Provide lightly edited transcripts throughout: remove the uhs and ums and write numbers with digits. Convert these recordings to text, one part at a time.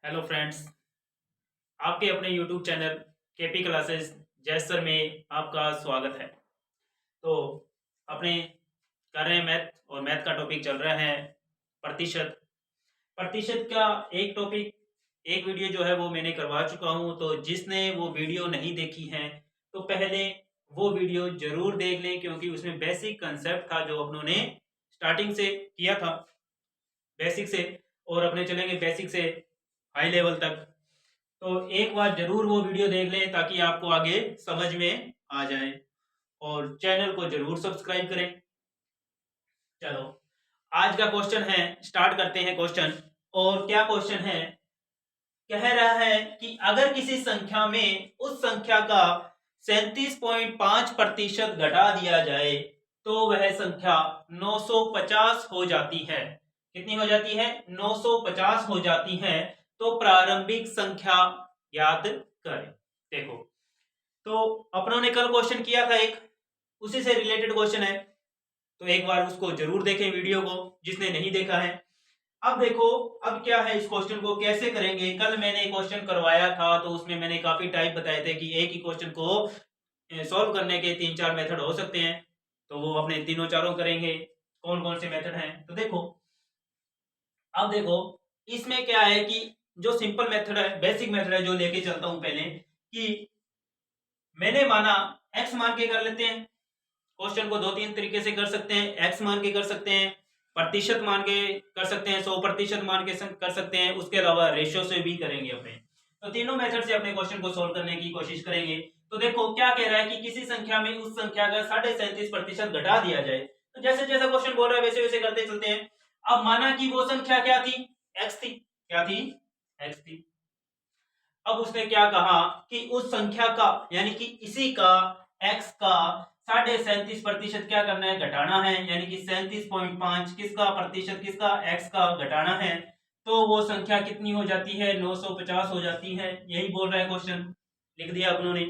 Hello friends. आपके अपने YouTube channel KP classes जैसर में आपका स्वागत है। तो अपने कर रहे हैं मैथ और मैथ का टॉपिक चल रहा है प्रतिशत। प्रतिशत का एक टॉपिक एक वीडियो जो है वो मैंने करवा चुका हूँ। तो जिसने वो वीडियो नहीं देखी है तो पहले वो वीडियो जरूर देख लें, क्योंकि उसमें बेसिक कंसेप्ट था जो अपनों ने स्टार्टिंग से किया था, बेसिक से, और अपने चलेंगे बेसिक से हाई लेवल तक। तो एक बार जरूर वो वीडियो देख लें ताकि आपको आगे समझ में आ जाए, और चैनल को जरूर सब्सक्राइब करें। चलो, आज का क्वेश्चन है, स्टार्ट करते हैं क्वेश्चन। और क्या क्वेश्चन है, कह रहा है कि अगर किसी संख्या में उस संख्या का 37.5% घटा दिया जाए तो वह संख्या 950 हो जाती है। कितनी हो जाती है? 950 हो जाती है। तो प्रारंभिक संख्या याद करें। देखो, तो अपनों ने कल क्वेश्चन किया था एक, उसी से रिलेटेड क्वेश्चन है। तो एक बार उसको जरूर देखें वीडियो को, जिसने नहीं देखा है। अब देखो, अब क्या है, इस क्वेश्चन को कैसे करेंगे। कल मैंने क्वेश्चन करवाया था तो उसमें मैंने काफी टाइप बताए थे कि एक ही क्वेश्चन को सॉल्व करने के तीन चार मेथड हो सकते हैं। तो वो अपने तीनों चारों करेंगे। कौन कौन से मेथड हैं, तो देखो, अब देखो, इसमें क्या है कि जो सिंपल मेथड है, बेसिक मेथड है, जो लेके चलता हूं पहले, कि मैंने माना एक्स मान के कर लेते हैं। क्वेश्चन को दो तीन तरीके से कर सकते हैं, एक्स मान के कर सकते हैं, प्रतिशत मान के कर सकते हैं, 100% मान के कर सकते हैं, उसके अलावा रेशियो से भी करेंगे अपने। तो तीनों मेथड से अपने क्वेश्चन को सोल्व करने की कोशिश करेंगे। तो देखो क्या कह रहा है कि किसी संख्या में उस संख्या का 37.5% घटा दिया जाए। तो जैसे जैसा क्वेश्चन बोल रहा है वैसे वैसे करते चलते हैं। अब माना कि वो संख्या क्या थी? एक्स थी। क्या थी? एक्स थी। अब उसने क्या कहा कि उस संख्या का, यानी कि इसी का, एक्स का 37.5% क्या करना है? घटाना है। यानी कि 37.5 किसका प्रतिशत? किसका? एक्स का घटाना है। तो वो संख्या कितनी हो जाती है? 950 हो जाती है। यही बोल रहा है क्वेश्चन, लिख दिया अपनों ने।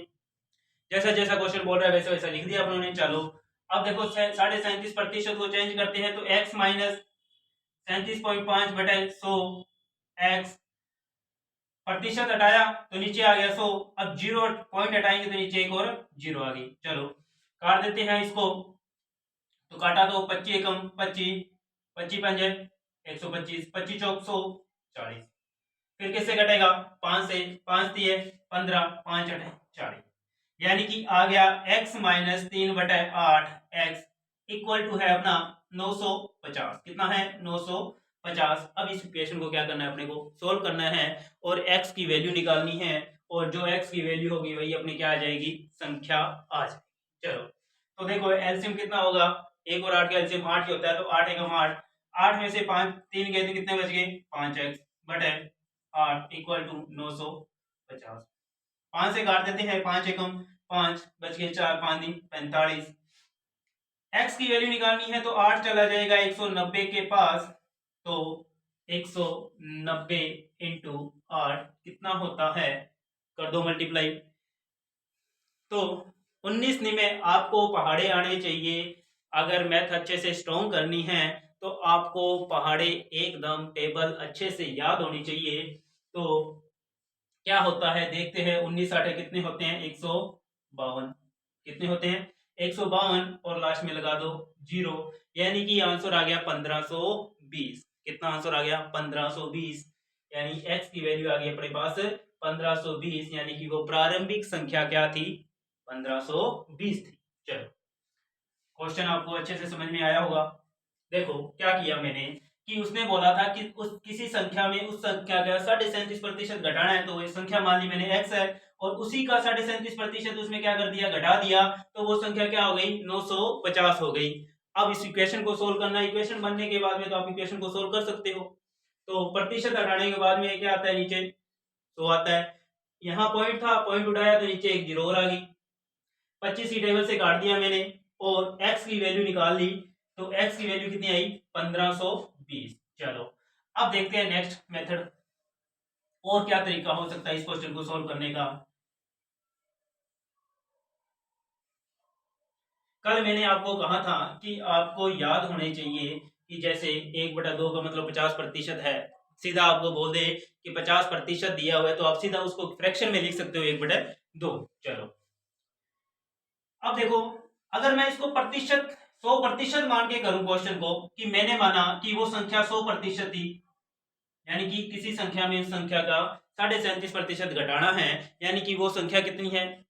जैसा जैसा क्वेश्चन बोल रहा है वैसा वैसा लिख दिया अपनों ने। चलो, अब देखो 37.5% को चेंज करते हैं तो एक्स माइनस 37.5 बटे 100, एक्स प्रतिशत हटाया तो नीचे आ गया 100। अब जीरो पॉइंट हटाएंगे तो नीचे एक और जीरो आ गई। चलो, काट देते हैं इसको। तो काटा तो 25 एकम 25, 25 पंजे 125, 25 चौक 140। फिर किससे कटेगा? 5 से। 5 दिए 15, 5 अठे 40। यानी कि आ गया x minus 3/8 x equal to है अपना 950। कितना है? 950। अब इस इक्वेशन को क्या करना है? अपने को सोल्व करना है और x की वैल्यू निकालनी है। और जो x की वैल्यू होगी वही अपनी क्या आ जाएगी? संख्या आ जाएगी। चलो, तो देखो एलसीएम कितना होगा? 1 और 8 का एलसीएम 8 ही होता है। तो 8 एकम 8, 8 में से 5 3 गए तो कितने बच गए? 5x बटे 8 इक्वल टू 950। 5 से काट देते हैं, 5 एकम 5 बच गए 4, 5 दिन 45। x की वैल्यू निकालनी है तो 8 चला जाएगा 190 के पास। तो 190 इंटू 8 कितना होता है? कर दो मल्टीप्लाई। तो 19 में आपको पहाड़े आने चाहिए। अगर मैथ अच्छे से स्ट्रॉन्ग करनी है तो आपको पहाड़े एकदम टेबल अच्छे से याद होनी चाहिए। तो क्या होता है देखते हैं। 19 आठे कितने होते हैं? 152। कितने होते हैं? 152। और लास्ट में लगा दो जीरो। यानी कि आंसर आ गया 1520। कितना आंसर आ गया? 1520। यानी x की वैल्यू आ गई अपने पास 1520। यानी कि वो प्रारंभिक संख्या क्या थी? 1520 थी। चलो, क्वेश्चन आपको अच्छे से समझ में आया होगा। देखो क्या किया मैंने, कि उसने बोला था कि उस किसी संख्या में उस संख्या का 37.5% घटाना है। तो ये संख्या मान ली मैंने x है, और उसी का 37.5% उसमें क्या कर दिया? घटा दिया। तो वो संख्या क्या हो गई? 950 हो गई। अब इस इक्वेशन को सोल्व करना है। इक्वेशन बनने के बाद में तो आप इक्वेशन को सोल्व कर सकते हो। तो प्रतिशत हटाने के बाद में क्या आता है? नीचे 100 आता है। यहाँ पॉइंट था, पॉइंट उठाया तो नीचे एक जीरो और आ गई। 25 ही टेबल से काट दिया मैंने और x की वैल्यू निकाल ली। तो x की वैल्यू कितनी आई? 1520। चलो, अब देखते हैं नेक्स्ट मेथड, और क्या तरीका हो सकता है इस क्वेश्चन को सोल्व करने का। कल मैंने आपको कहा था कि आपको याद होने चाहिए कि जैसे 1/2 का मतलब 50% है। सीधा आपको बोल दे कि 50% दिया हुआ है तो आप सीधा उसको फ्रैक्शन में लिख सकते हो 1/2। चलो अब देखो, अगर मैं इसको प्रतिशत 100% मान के करूं क्वेश्चन को, कि मैंने माना कि वो संख्या 100% थी, यानी कि किसी संख्या में इस संख्या का 37.5% घटाना है, यानी कि वो संख्या कितनी है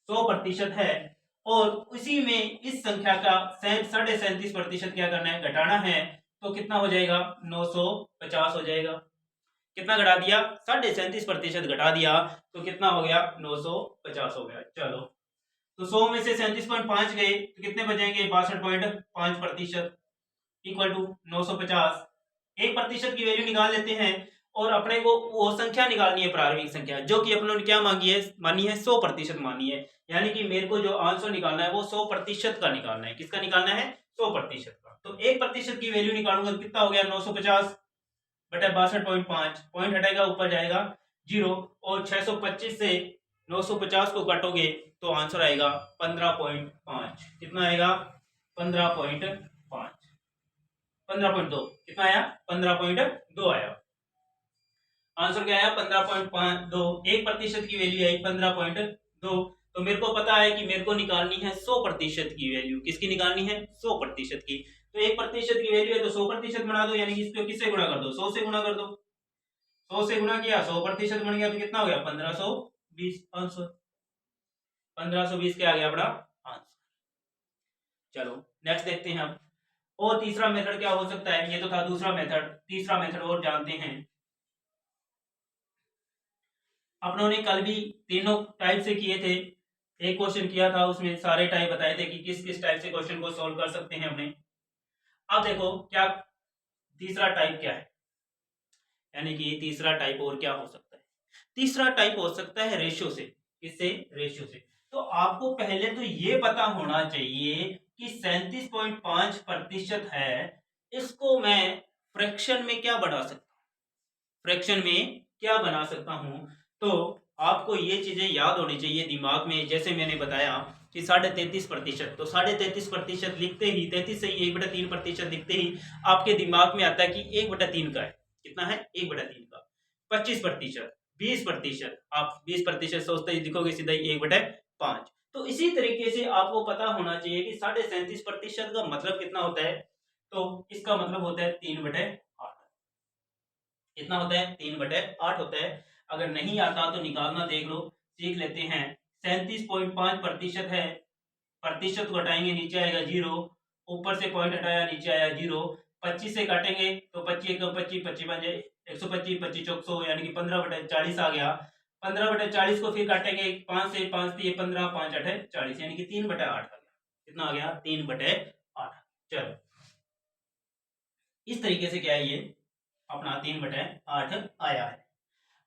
100% है, और उसी में इस संख्या का 37.5% क्या करना है घटाना है, तो कितना हो जाएगा 950 हो जाएगा। कितना घटा दिया 37.5% घटा दिया तो कितना हो गया 950 हो गया। चलो तो 100 में से 37.5 गए तो कितने बचेंगे 62.5% इक्वल टू 950। 1% की वैल्यू निकाल लेते हैं और अपने को वो संख्या निकालनी है प्रारंभिक संख्या, जो कि अपनों ने क्या मांगी है, मानी है 100% मानी है, यानी कि मेरे को जो आंसर निकालना है वो 100% का निकालना है। किसका निकालना है 100% का। तो 1% की वैल्यू निकालूंगा कितना हो गया 950 बटा 62.5, पॉइंट हटेगा ऊपर जाएगा 0, और 625 से 950 को काटोगे तो आंसर आएगा 15.5। कितना आएगा 15.5, 15.2। कितना आया 15.2 आया। आंसर क्या आया 15.52। 1% की वैल्यू आई 15.2। तो मेरे को पता है कि मेरे को निकालनी है 100% की वैल्यू। किसकी निकालनी है 100% की। तो 1% की वैल्यू है तो 100% बना दो, यानी कि इसको किससे गुणा कर दो 100 से गुणा कर दो। 100 से गुणा किया 100% बन गया तो कितना हो गया 1520 आंसर। 1520 क्या आ गया अपना आंसर। चलो नेक्स्ट देखते हैं हम। और तीसरा मेथड क्या हो सकता है, ये तो था दूसरा मेथड, तीसरा मेथड और जानते हैं। अपनों ने कल भी तीनों टाइप से किए थे। एक क्वेश्चन किया था उसमें सारे टाइप बताए थे कि किस किस टाइप से क्वेश्चन को सॉल्व कर सकते हैं हमने। अब देखो क्या तीसरा टाइप क्या है, यानी कि तीसरा टाइप और क्या हो सकता है। तीसरा टाइप हो सकता है रेशियो से। किससे रेशियो से। तो आपको पहले तो ये पता होना चाहिए कि 37.5% है, इसको मैं फ्रैक्शन में क्या बढ़ा सकता हूं, फ्रैक्शन में क्या बना सकता हूं। तो आपको ये चीजें याद होनी चाहिए दिमाग में। जैसे मैंने बताया कि 33.5%, तो 33.5% लिखते ही 33 से 1/3% लिखते ही आपके दिमाग में आता है कि 1/3 का है। कितना है 1/3 का। 25%, 20%, आप 20% सोचते ही लिखोगे सीधा 1/5। तो इसी तरीके से आपको पता होना चाहिए कि 37.5% का मतलब कितना होता है। तो इसका मतलब होता है 3/8। कितना होता है 3/8 होता है। अगर नहीं आता तो निकालना देख लो, सीख लेते हैं। 37.5% है, प्रतिशत को हटाएंगे नीचे आएगा 0, ऊपर से पॉइंट हटाया नीचे आया 0। 25 से काटेंगे तो 25 1 25 25 बन जाए 125, 25 चौक 100, यानी कि 15/40 आ गया। 15/40 को फिर काटेंगे 5 से, 5 दिए 15, 5 8 40, यानी कि 3/8 आ गया। कितना आ गया 3/8। चलो इस तरीके से क्या है ये अपना 3/8 आया है।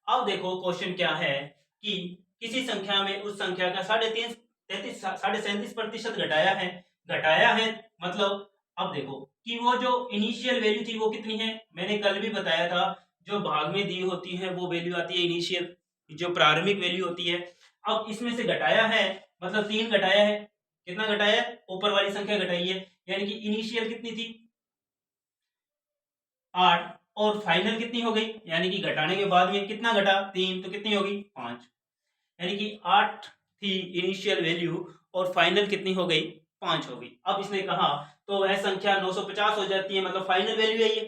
अब देखो क्वेश्चन क्या है कि किसी संख्या में उस संख्या का 37.5% घटाया है मतलब। अब देखो कि वो जो इनिशियल वैल्यू थी वो कितनी है, मैंने कल भी बताया था जो भाग में दी होती है वो वैल्यू आती है इनिशियल, जो प्रारंभिक वैल्यू होती है। अब इसमें से घटाया है मतलब 3 घटाया है। कितना घटाया है ऊपर वाली संख्या घटाई है, यानी कि इनिशियल कितनी थी 8, और फाइनल कितनी हो गई, यानी कि घटाने के बाद में कितना घटा 3, तो कितनी होगी 5, यानी कि 8 थी इनिशियल वैल्यू और फाइनल कितनी हो गई 5 हो गई। अब इसने कहा तो वह संख्या 950 हो जाती है, मतलब फाइनल वैल्यू है ये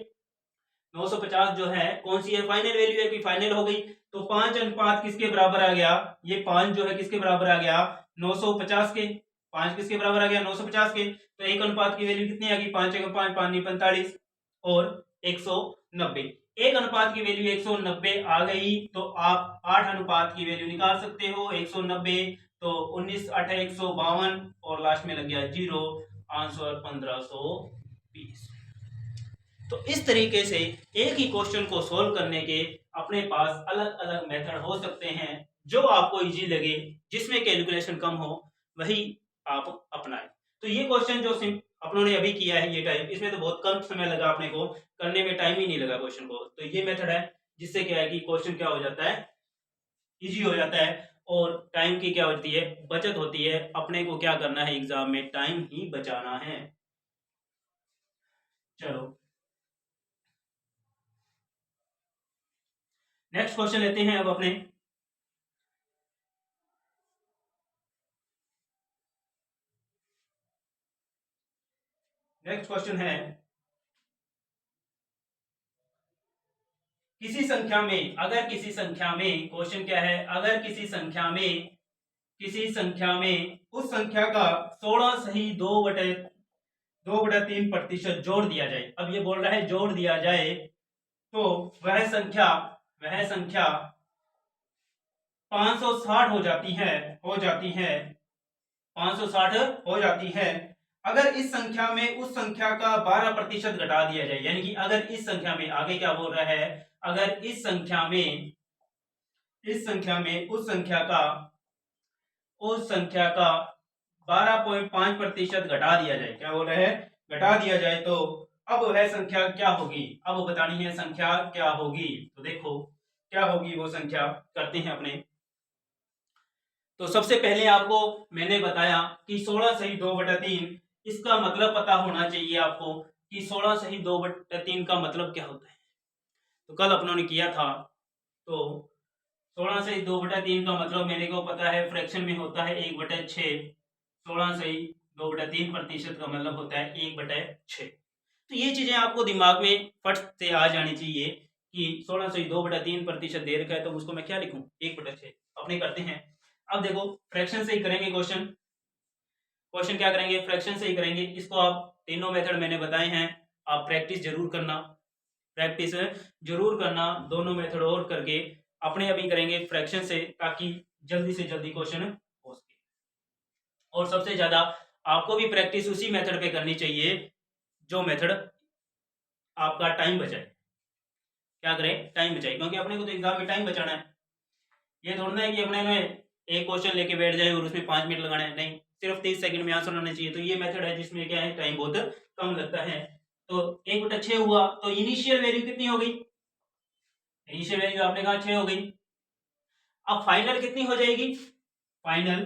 950 जो है कौन सी है फाइनल वैल्यू है कि फाइनल हो गई। तो 5 अनुपात किसके बराबर आ गया, ये 5 जो है किसके बराबर आ गया 950 के। 5 किसके बराबर आ गया 950 के। तो एक अनुपात की वैल्यू कितनी आ गई 5 1 5 5 नहीं 45 और 190। एक अनुपात की वैल्यू 190 आ गई तो आप 8 अनुपात की वैल्यू निकाल सकते हो 190। तो 19 8 152 और लास्ट में लग गया 0, आंसर 1520। तो इस तरीके से एक ही क्वेश्चन को सोल्व करने के अपने पास अलग अलग मेथड हो सकते हैं, जो आपको इजी लगे, जिसमें कैलकुलेशन कम हो वही आप अपनाएं। तो ये क्वेश्चन जो अपनों ने अभी किया है ये टाइप, इसमें तो बहुत कम समय लगा अपने को करने में, टाइम ही नहीं लगा क्वेश्चन को। तो ये मेथड है जिससे क्या है कि क्वेश्चन क्या हो जाता है इजी हो जाता है और टाइम की क्या होती है बचत होती है। अपने को क्या करना है एग्जाम में टाइम ही बचाना है। चलो नेक्स्ट क्वेश्चन लेते हैं अब अपने। नेक्स्ट क्वेश्चन है, किसी संख्या में, अगर किसी संख्या में, क्वेश्चन क्या है, अगर किसी संख्या में उस संख्या का 16 सही 2/3% जोड़ दिया जाए। अब ये बोल रहा है जोड़ दिया जाए तो वह संख्या 560 हो जाती है 560 हो जाती है। अगर इस संख्या में उस संख्या का 12% घटा दिया जाए, यानी कि अगर इस संख्या में, आगे क्या बोल रहा है, अगर इस संख्या में उस संख्या का 12.5% घटा दिया जाए, क्या बोल रहे हैं, घटा दिया जाए, तो अब वह संख्या क्या होगी, अब बतानी है संख्या क्या होगी। तो देखो क्या होगी वो संख्या, करते हैं अपने। तो सबसे पहले आपको मैंने बताया कि 16 सही 2/3, इसका मतलब पता होना चाहिए आपको कि 16 सही 2/3 का मतलब क्या होता है। तो कल अपनों ने किया था, तो 16 सही 2/3 का मतलब मेरे को पता है, फ्रैक्शन में होता है 1/6। 16 सही 2/3% का मतलब होता है 1/6। तो ये चीजें आपको दिमाग में फट से आ जानी चाहिए कि 16 सही 2/3% दे रखा है, तो उसको मैं क्या लिखूं, 1/6। अपने करते हैं। अब देखो फ्रैक्शन से ही करेंगे क्वेश्चन। क्वेश्चन क्या करेंगे, फ्रैक्शन से ही करेंगे। इसको आप तीनों मेथड मैंने बताए हैं, आप प्रैक्टिस जरूर करना दोनों मेथड और करके। अपने अभी करेंगे फ्रैक्शन से, ताकि जल्दी से जल्दी क्वेश्चन हो सके। और सबसे ज्यादा आपको भी प्रैक्टिस उसी मेथड पे करनी चाहिए जो मेथड आपका टाइम बचाए। क्या करें, टाइम बचाए, क्योंकि अपने को तो एग्जाम में टाइम बचाना है। ये थोड़ा ना है कि अपने में एक क्वेश्चन लेके बैठ जाए और उसमें 5 मिनट लगाना है, नहीं, सिर्फ 30 सेकंड में आंसर होना चाहिए। तो ये मेथड है जिसमें क्या है, टाइम बहुत कम लगता है। तो 1/6 हुआ, तो इनिशियल वैल्यू कितनी हो गई, इनिशियल वैल्यू आपने कहा 6 हो गई। अब फाइनल कितनी हो जाएगी, फाइनल,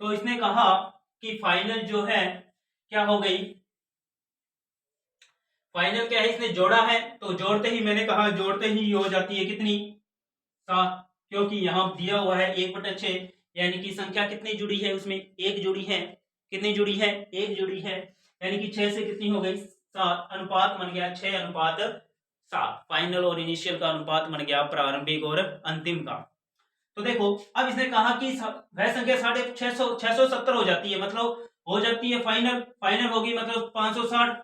तो इसने कहा कि फाइनल जो है क्या हो गई, फाइनल क्या है, इसने जोड़ा है, तो जोड़ते ही मैंने कहा जोड़ते ही हो जाती है कितनी, 7, क्योंकि यहां दिया हुआ है 1/6, यानी कि संख्या कितनी जुड़ी है, उसमें एक जुड़ी है, कितनी जुड़ी है, एक जुड़ी है, यानी कि 6 से कितनी हो गई, 7, अनुपात बन गया 6:7। फाइनल और इनिशियल का अनुपात बन गया प्रारंभिक और अंतिम का। तो देखो अब इसने कहा कि वह संख्या 670 हो जाती है, मतलब हो जाती है फाइनल, फाइनल होगी मतलब 560।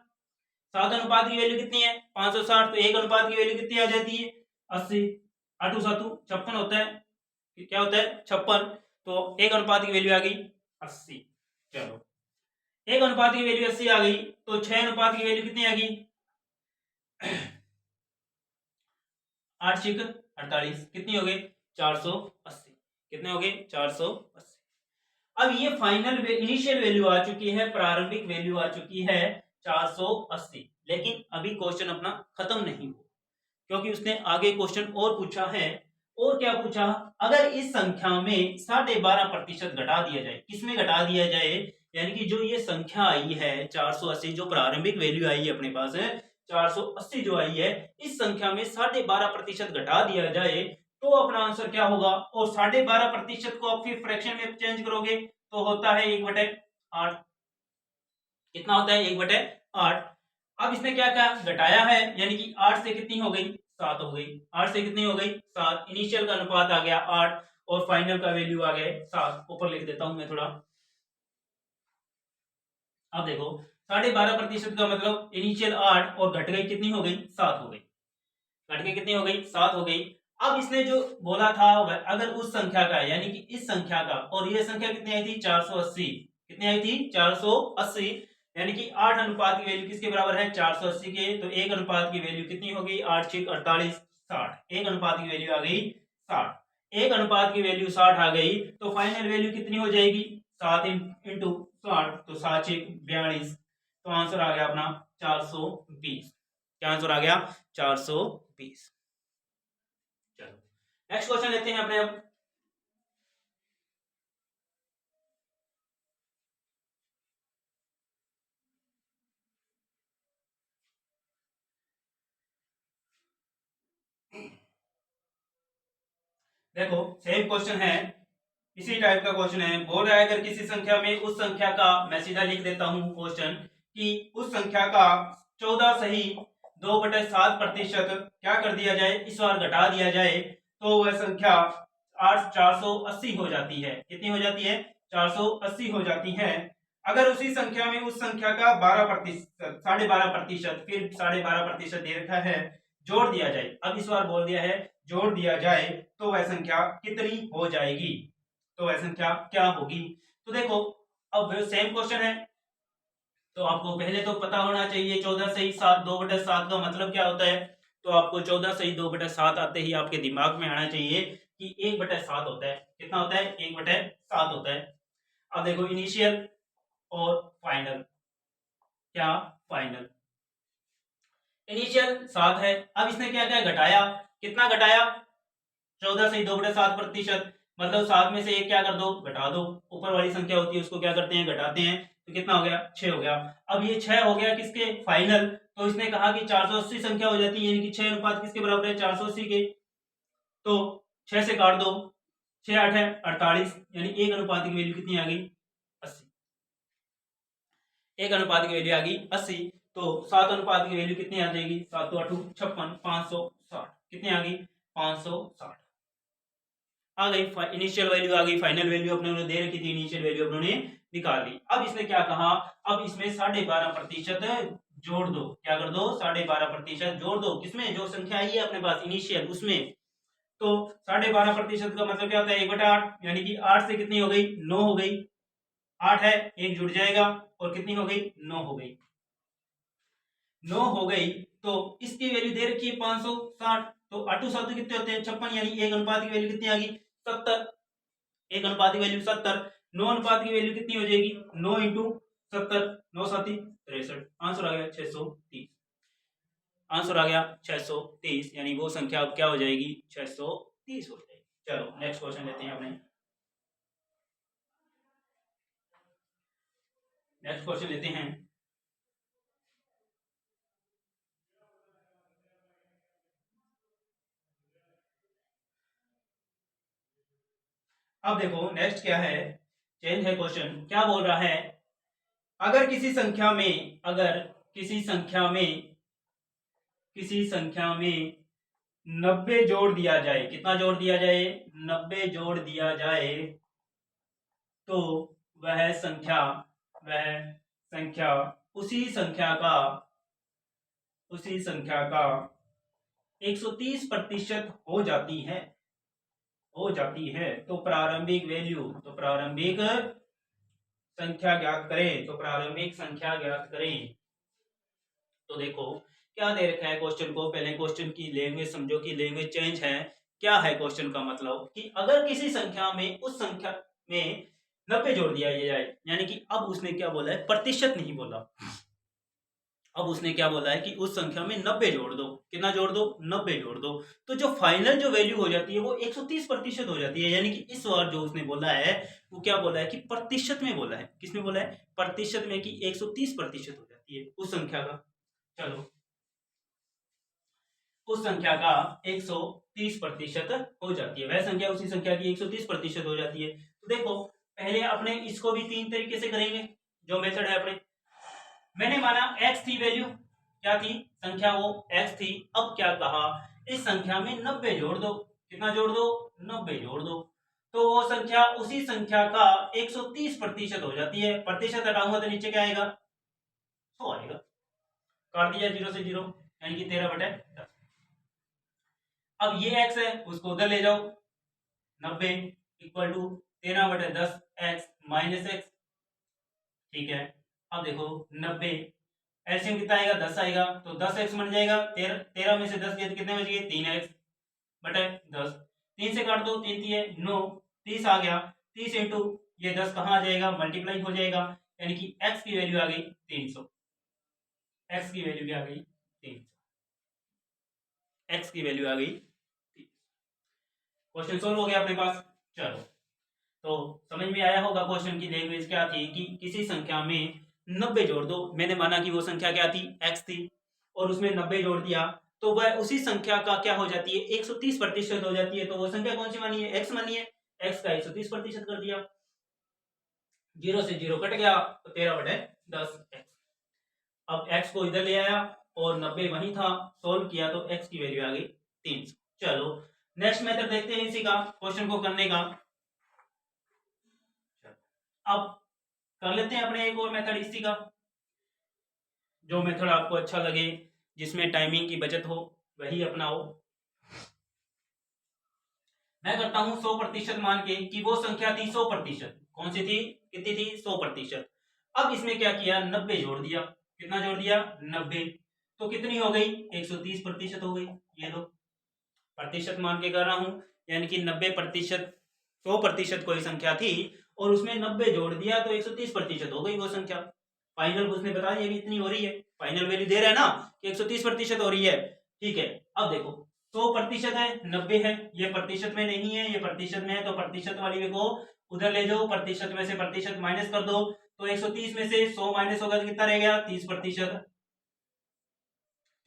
7 अनुपात की वैल्यू कितनी है, 560, तो एक अनुपात की वैल्यू कितनी आ जाती है, 80। 8×7 56 होता है, क्या होता है, 56। तो एक अनुपात की वैल्यू आ गई 80। चलो, एक अनुपात की वैल्यू 80 आ गई, तो 6 अनुपात की वैल्यू कितनी आ गई, 8×6 = 48, कितनी हो गई, 480। कितने हो गए, 480। अब ये फाइनल इनिशियल वैल्यू आ चुकी है, प्रारंभिक वैल्यू आ चुकी है 480। लेकिन अभी क्वेश्चन अपना खत्म नहीं हुआ, क्योंकि उसने आगे क्वेश्चन और पूछा है। और क्या पूछा, अगर इस संख्या में 12.5% घटा दिया जाए, किसमें घटा दिया जाए, यानी कि जो ये संख्या आई है 480, जो प्रारंभिक वैल्यू आई है अपने पास है 480 जो आई है, इस संख्या में 12.5% घटा दिया जाए, तो अपना आंसर क्या होगा। और 12.5% को आप फिर फ्रैक्शन में चेंज करोगे तो होता है 1/8। कितना होता है, 1/8। अब इसने क्या क्या घटाया है, यानी कि 8 से कितनी हो गई, 7 हो गई। 8 से कितनी हो गई, 7। इनिशियल का अनुपात आ गया 8 और फाइनल का वैल्यू आ गया 7। ऊपर लिख देता हूं मैं थोड़ा। अब देखो 12.5% का मतलब इनिशियल 8 और घट गई कितनी हो गई, 7 हो गई। घट के कितनी हो गई, 7 हो गई। अब इसने जो बोला था अगर उस संख्या का, यानी कि इस संख्या का, और ये संख्या कितनी आई थी 480, कितनी आई थी 480, यानी कि 8 अनुपात की वैल्यू किसके बराबर है, 480 के। तो एक अनुपात की वैल्यू कितनी हो गई, 8×6 = 48, 60। एक अनुपात की वैल्यू आ गई 60। एक अनुपात की वैल्यू 60 आ गई, तो फाइनल वैल्यू कितनी हो जाएगी, 7 इंटू 60, तो 7×6 = 42। तो आंसर आ गया अपना 420। क्या आंसर आ गया, 420। चलो नेक्स्ट क्वेश्चन लेते हैं अपने अब। देखो सेम क्वेश्चन है, इसी टाइप का क्वेश्चन है। बोल रहा है अगर किसी संख्या में उस संख्या का, मैं सीधा लिख देता हूं क्वेश्चन, कि उस संख्या का 14 सही 2/7% क्या कर दिया जाए, इस बार घटा दिया जाए, तो वह संख्या 480 हो जाती है। कितनी हो जाती है? 480 हो जाती है। अगर उसी संख्या में उस संख्या का 12%, 12.5%, फिर 12.5% दे रखा है, जोड़ दिया जाए। अब इस बार बोल दिया है जोड़ दिया जाए तो वह संख्या कितनी हो जाएगी, तो वह संख्या क्या होगी। तो देखो अब सेम क्वेश्चन है, तो आपको पहले तो पता होना चाहिए 14 सही 7 2/7 का मतलब क्या होता है। तो आपको 14 सही 2/7 आते ही आपके दिमाग में आना चाहिए कि 1/7 होता है। कितना होता है? 1/7 होता है। अब देखो इनिशियल और फाइनल, क्या फाइनल। इनिशियल 7 है, अब इसने क्या क्या घटाया, कितना घटाया? 14 से 2/7%, मतलब 7 में से एक क्या कर दो, घटा दो। ऊपर वाली संख्या होती है उसको क्या करते हैं, घटाते हैं। तो कितना हो गया? 6 हो गया। अब ये 6 हो गया किसके? फाइनल। तो इसने कहा कि 480 संख्या हो जाती है, यानी कि 6 अनुपात किसके बराबर है? 480 के। तो 6 से काट दो, 6 8 है 48, यानी एक अनुपात की वैल्यू कितनी आ गई? 80। एक अनुपात की वैल्यू आ गई 80। तो 7 अनुपात की वैल्यू कितनी आ जाएगी? 7 2 8 56, 560। कितनी आ गई? 560 आ गई। इनिशियल वैल्यू आ गई, फाइनल वैल्यू अपने दे रखी थी, इनिशियल वैल्यू अपने निकाल ली। अब इसने क्या कहा, अब इसमें 12.5% जोड़ दो। क्या कर दो? 12.5% जोड़ दो। किसमें? जो संख्या आई है अपने पास इनिशियल, उसमें। तो 12.5% का मतलब क्या होता है? 1/8, यानी कि 8 से कितनी हो गई? 9 हो गई। 8 है, एक जुड़ जाएगा, और कितनी हो गई? 9 हो गई। 9 हो गई। तो इसकी वैल्यू दे रखी है 560। तो 8 7 कितने होते हैं? 56, यानी एक अनुपात की वैल्यू कितनी आ गई? 70। एक अनुपात की वैल्यू 70। 9 अनुपात की वैल्यू कितनी हो जाएगी? 9 इंटू 70, 9 7 63। आंसर आ गया 630। आंसर आ गया 630, यानी वो संख्या अब क्या हो जाएगी? 630 हो जाएगी। चलो नेक्स्ट क्वेश्चन लेते हैं अपने। नेक्स्ट क्वेश्चन लेते हैं। अब देखो नेक्स्ट क्या है, चेंज है क्वेश्चन। क्या बोल रहा है, अगर किसी संख्या में, अगर किसी संख्या में, किसी संख्या में 90 जोड़ दिया जाए, कितना जोड़ दिया जाए? 90 जोड़ दिया जाए, तो वह संख्या, वह संख्या उसी संख्या का, उसी संख्या का 130% हो जाती है, हो जाती है। तो प्रारंभिक वैल्यू, तो प्रारंभिक संख्या ज्ञात करें, तो प्रारंभिक संख्या ज्ञात करें। तो देखो क्या दे रखा है क्वेश्चन को, पहले क्वेश्चन की लैंग्वेज समझो कि लैंग्वेज चेंज है। क्या है क्वेश्चन का मतलब कि अगर किसी संख्या में, उस संख्या में 90 जोड़ दिया जाए, यानी कि अब उसने क्या बोला है? प्रतिशत नहीं बोला। अब उसने क्या बोला है कि उस संख्या में 90 जोड़ दो। कितना जोड़ दो? 90 जोड़ दो। तो जो फाइनल जो वैल्यू हो जाती है वो 130% हो जाती है। यानी कि इस बार जो उसने बोला है वो क्या बोला है कि प्रतिशत में बोला है। किसमें बोला है? प्रतिशत में, कि 130% हो जाती है उस संख्या का। चलो उस संख्या का 130% हो जाती है, वह संख्या उसी संख्या की 130% हो जाती है। तो देखो पहले अपने इसको भी 3 तरीके से करेंगे, जो मेथड है अपने। मैंने माना x थी वैल्यू, क्या थी? संख्या वो x थी। अब क्या कहा, इस संख्या में 90 जोड़ दो। कितना जोड़ दो? 90 जोड़ दो। तो वो संख्या उसी संख्या का 130% हो जाती है। प्रतिशत हटाऊंगा तो नीचे क्या आएगा? 100 आएगा। काट दिया 0 से 0, यानी कि 13/10। अब ये x है, उसको उधर ले जाओ। 90 equal to 13/10 x minus x. ठीक है। अब देखो 90 एलसीएम कितना आएगा? 10 आएगा। तो 10x बन जाएगा। 13 में से 10 गए तो कितने बच गए? 3x बटे 10। 3 से काट दो, 3 3 है 9, 30 आ गया। 30 इंटू ये 10 कहाँ आ जाएगा? मल्टीप्लाई हो जाएगा, यानी कि x की वैल्यू आ गई 300। x की वैल्यू क्या आ गई? 300। x की वैल्यू आ गई। क्वेश्चन सोल्व हो गया अपने पास। चलो तो समझ में आया होगा क्वेश्चन की लैंग्वेज क्या थी, कि किसी संख्या में 90 जोड़ दो। मैंने माना कि वो संख्या क्या थी? x थी, और उसमें 90 जोड़ दिया। तो वह उसी संख्या का क्या हो जाती है 130% हो जाती है। तो वो संख्या कौन सी मानी है, एक्स मानी है, एक्स का 130% कर दिया, 0 से 0 कट गया तो 13/10 एक्स। अब x को इधर ले आया और 90 वहीं था, सोल्व किया तो x की वैल्यू आ गई 300। चलो नेक्स्ट मेथड देखते हैं इसी का, क्वेश्चन को करने का। अब कर लेते हैं अपने एक और मेथड इसी का, जो मेथड आपको अच्छा लगे, जिसमें टाइमिंग की बचत हो वही अपनाओ। मैं करता हूं 100% मान के कि वो संख्या थी 100%। कौन सी थी, कितनी थी, 100%। अब इसमें क्या किया, 90 जोड़ दिया। कितना जोड़ दिया, 90। तो कितनी हो गई, 130% हो गई। ये लो, प्रतिशत मान के कर रहा हूं, यानी कि 90%, 100% कोई संख्या थी और उसमें 90 जोड़ दिया तो 130% हो गई वो संख्या। फाइनल उसने बता दिया कि इतनी हो रही है, फाइनल वैल्यू दे रहा है ना कि 130% हो रही है। ठीक है, अब देखो 100% है, 90 है, ये प्रतिशत में नहीं है, ये प्रतिशत में है, तो प्रतिशत वाली को उधर ले जाओ, प्रतिशत में से प्रतिशत माइनस कर दो, तो 130 में से 100 माइनस होगा तो कितना रह गया, 30%।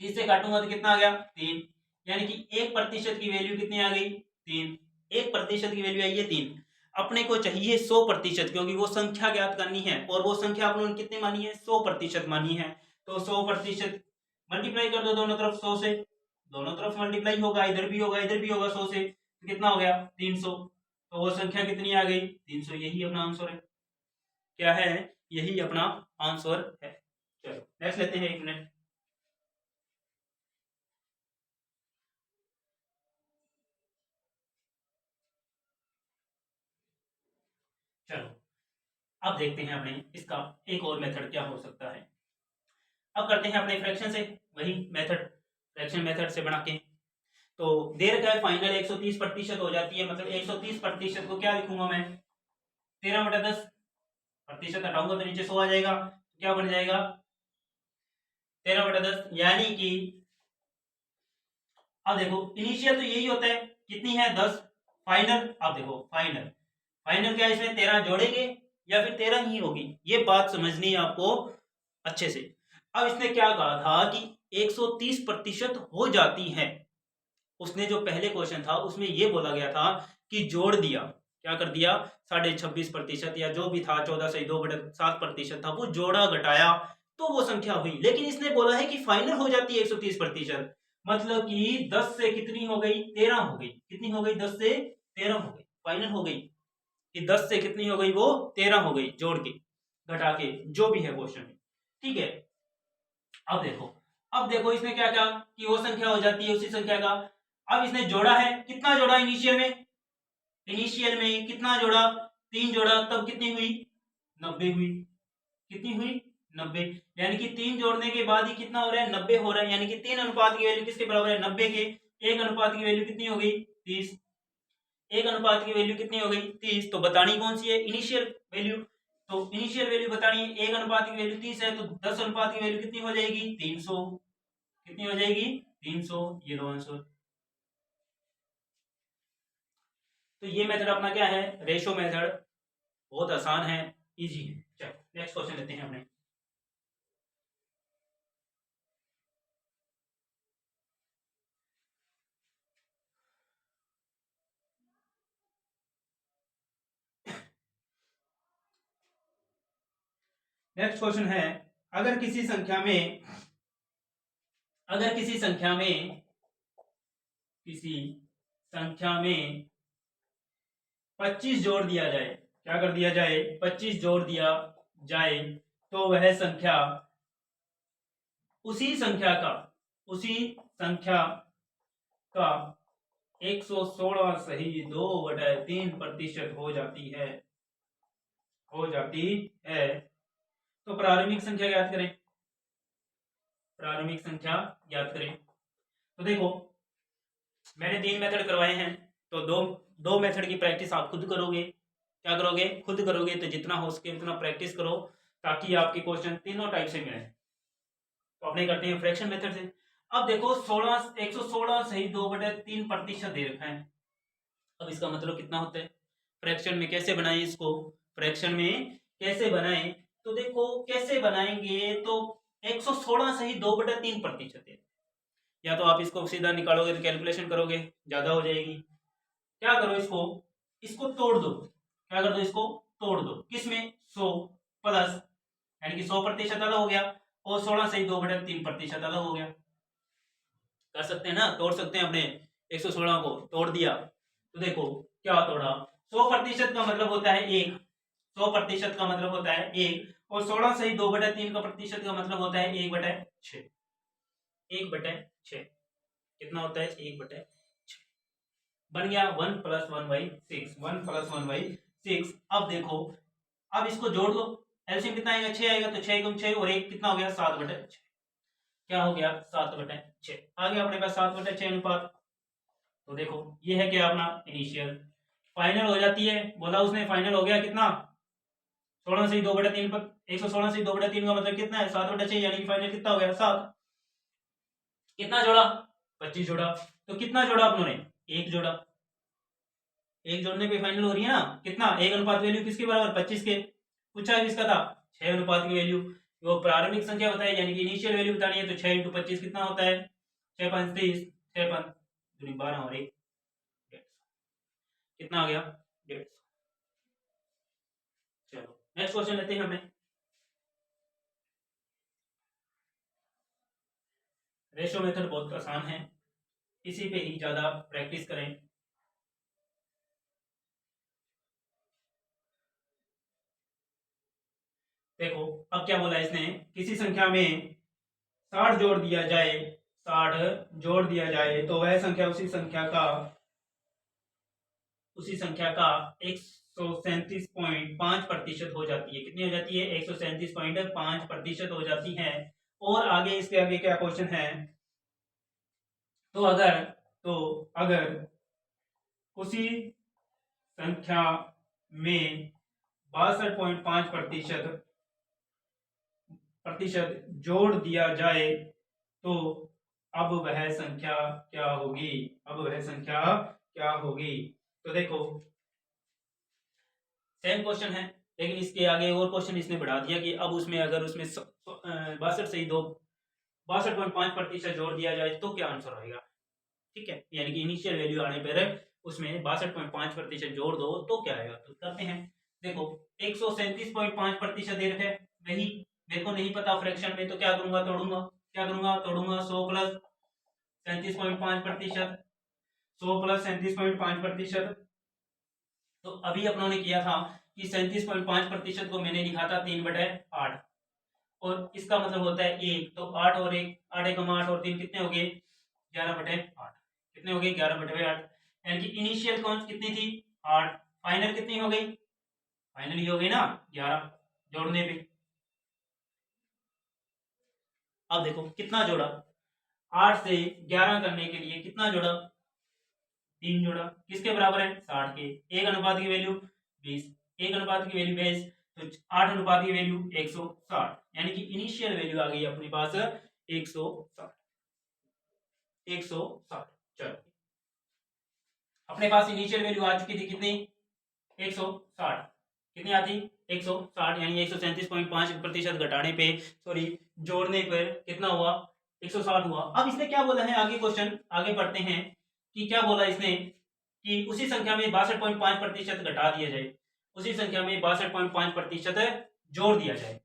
30 से काटूंगा तो कितना आ गया, 3। यानी कि 1% की वैल्यू कितनी आ गई, 3। 1% की वैल्यू आई है 3। अपने को चाहिए 100%, क्योंकि वो संख्या ज्ञात करनी है और वो संख्या अपने कितनी मानी है, 100% मानी है। तो 100% मल्टीप्लाई कर दो दोनों तरफ 100 से, दोनों तरफ मल्टीप्लाई होगा, इधर भी होगा इधर भी होगा 100 से, तो कितना हो गया 300। तो वो संख्या कितनी आ गई, 300। यही अपना आंसर है। क्या है, यही अपना आंसर है। चलो नेक्स्ट लेते हैं, 1 मिनट। चलो अब देखते हैं अपने इसका एक और मेथड क्या हो सकता है। अब करते हैं अपने फ्रैक्शन से वही मेथड, फ्रैक्शन मेथड से बना के। तो दे रखा है फाइनल 130% हो जाती है, मतलब 130% को क्या लिखूंगा मैं, 13/10। प्रतिशत हटाऊंगा तो नीचे 100 आ जाएगा, तो क्या बन जाएगा 13/10। यानी कि अब देखो इनिशियल तो यही होता है, कितनी है 10, फाइनल अब देखो फाइनल, फाइनल क्या इसमें 13 जोड़ेंगे या फिर 13 ही होगी, ये बात समझनी है आपको अच्छे से। अब इसने क्या कहा था कि 130% हो जाती है। उसने जो पहले क्वेश्चन था उसमें ये बोला गया था कि जोड़ दिया, क्या कर दिया, 26.5% या जो भी था 14/2/7% था, वो जोड़ा घटाया तो वो संख्या हुई। लेकिन इसने बोला है कि फाइनल हो जाती है 130%, मतलब कि 10 से कितनी हो गई, 13 हो गई। कितनी हो गई, 10 से 13 हो गई, फाइनल हो गई कि 10 से कितनी हो गई, वो 13 हो गई, जोड़ के घटा के जो भी है क्वेश्चन में। ठीक है, अब देखो, अब देखो इसने क्या कहा कि वो संख्या हो जाती है उसी संख्या का। अब इसने जोड़ा है, कितना जोड़ा इनिशियल में, इनिशियल में कितना जोड़ा, 3 जोड़ा, तब कितनी हुई, 90 हुई। कितनी हुई, 90। यानी कि 3 जोड़ने के बाद ही कितना हो रहा है, 90 हो रहा है। यानी कि 3 अनुपात की वैल्यू किसके बराबर है, 90 के। 1 अनुपात की वैल्यू कितनी हो गई, 30। 1 अनुपात की वैल्यू कितनी हो गई, 30। तो बतानी कौन सी है, इनिशियल वैल्यू। तो इनिशियल वैल्यू बतानी है, 1 अनुपात की वैल्यू 30 है, तो 10 अनुपात की वैल्यू कितनी हो जाएगी, 300। कितनी हो जाएगी, 300। ये लो आंसर। तो ये मेथड अपना क्या है, रेशो मेथड, बहुत आसान है, इजी है। चलो नेक्स्ट क्वेश्चन लेते हैं अपने। नेक्स्ट क्वेश्चन है, अगर किसी संख्या में, अगर किसी संख्या में, किसी संख्या में 25 जोड़ दिया जाए, क्या कर दिया जाए, 25 जोड़ दिया जाए, तो वह संख्या उसी संख्या का, उसी संख्या का 116 सही 2/3% हो जाती है, हो जाती है। तो प्रारंभिक संख्या ज्ञात करें, प्रारंभिक संख्या ज्ञात करें। तो देखो मैंने 3 मेथड करवाए हैं, तो दो दो मेथड की प्रैक्टिस आप खुद करोगे। क्या करोगे, खुद करोगे, तो जितना हो सके उतना प्रैक्टिस करो ताकि आपके क्वेश्चन तीनों टाइप से मिले। तो अपने करते हैं फ्रैक्शन मेथड से। अब देखो 116 सही 2/3% दे रखा है। अब इसका मतलब कितना होता है, फ्रैक्शन में कैसे बनाएं इसको, फ्रैक्शन में कैसे बनाएं, तो देखो कैसे बनाएंगे, तो 116 सही 2/3% है। या तो आप इसको सीधा निकालोगे तो कैलकुलेशन करोगे ज्यादा हो जाएगी। क्या करो, इसको तोड़ दो। क्या कर दो, इसको तोड़ दो। किसमें? 100 प्लस, यानी कि 100% अलग हो गया, और 16 से 2/3% अलग हो गया। कर सकते हैं ना, तोड़ सकते हैं। अपने 116 को तोड़ दिया तो देखो क्या तोड़ा। 100% का मतलब होता है 1, 100% का मतलब होता है 1, और 16 से 2/3 का प्रतिशत का मतलब होता है 1/6। 1/6 कितना होता है? 1/6 बन गया 1 + 1/6, 1 + 1/6। अब देखो, अब इसको जोड़ दो, एलसीएम कितना आएगा? 6 आएगा, तो 6 × 6 और 1 कितना हो गया? 7/6। क्या हो गया? 7/6 आ गया अपने पास, 7/6 अनुपात। तो देखो ये है क्या अपना इनिशियल। फाइनल हो जाती है, बोला उसने फाइनल हो गया कितना? 16 से 2/3 पर 116 से 2/3 का मतलब कितना है? 7/6, यानी कि फाइनल कितना हो गया? 7। कितना जोड़ा? 25 जोड़ा। तो कितना जोड़ा अपनों ने? 1 जोड़ा। 1 जोड़ने पे फाइनल हो रही है ना। कितना? 1 अनुपात वैल्यू किसके बराबर? 25 के। पूछा किसका था? 6 अनुपात की वैल्यू। वो प्रारंभिक संख्या बताई, यानी कि इनिशियल वैल्यू बतानी है, तो 6 × 25 कितना होता है? 6 × 5 = 30, 6 × 5 = 12 और 1 150। कितना आ गया? 150। चलो नेक्स्ट क्वेश्चन लेते हैं हमें। रेशो मेथड बहुत आसान है, इसी पे ही ज्यादा प्रैक्टिस करें। देखो अब क्या बोला इसने, किसी संख्या में 60 जोड़ दिया जाए, 60 जोड़ दिया जाए तो वह संख्या उसी संख्या का 137.5% हो जाती है। कितनी हो जाती है? 137.5% हो जाती है। और आगे इसके आगे क्या क्वेश्चन है, तो अगर उसी संख्या में 62.5% जोड़ दिया जाए तो अब वह संख्या क्या होगी? अब वह संख्या क्या होगी? तो देखो सेम क्वेश्चन है, लेकिन इसके आगे और क्वेश्चन इसने बढ़ा दिया कि अब उसमें अगर उसमें 62.5% जोड़ दिया जाए तो क्या आंसर आएगा। ठीक है, यानी कि इनिशियल वैल्यू आने पर उसमें 62.5% जोड़ दो तो क्या आएगा। तो करते हैं। देखो 137.5% दे रखे, वही मेरे को नहीं पता फ्रैक्शन में, तो क्या करूंगा? तोड़ूंगा 100 + 37.5%, 100 + 37.5%। तो अभी अपनों ने किया था कि 37.5% को मैंने लिखा था 3/8, और इसका मतलब होता है 1, तो 8 और 1, 8 × 8 और 3 कितने हो गए? 11/8। कितने हो गए? 11/8। यानी कि इनिशियल कौन कितनी थी? 8। फाइनल कितनी हो गई? फाइनल ही हो गई ना 11 जोड़ने पे। अब देखो कितना जोड़ा, 8 से 11 करने के लिए कितना जोड़ा? 3 जोड़ा। किसके बराबर है? 60 के। एक अनुपात की वैल्यू 20, एक अनुपात की वैल्यू 20, तो 8 अनुपात की वैल्यू 160, यानी कि इनिशियल वैल्यू आ गई अपने पास 160। 160। चलो अपने पास इनिशियल वैल्यू आ चुकी थी कितनी? 160। कितनी आती? 160, यानी 137.5% घटाने पे, सॉरी जोड़ने पर कितना हुआ? 160 हुआ। अब इसने क्या बोला है आगे, क्वेश्चन आगे पढ़ते हैं कि क्या बोला इसने कि उसी संख्या में 62.5% घटा दिया जाए, उसी संख्या में 62.5% जोड़ दिया जाए।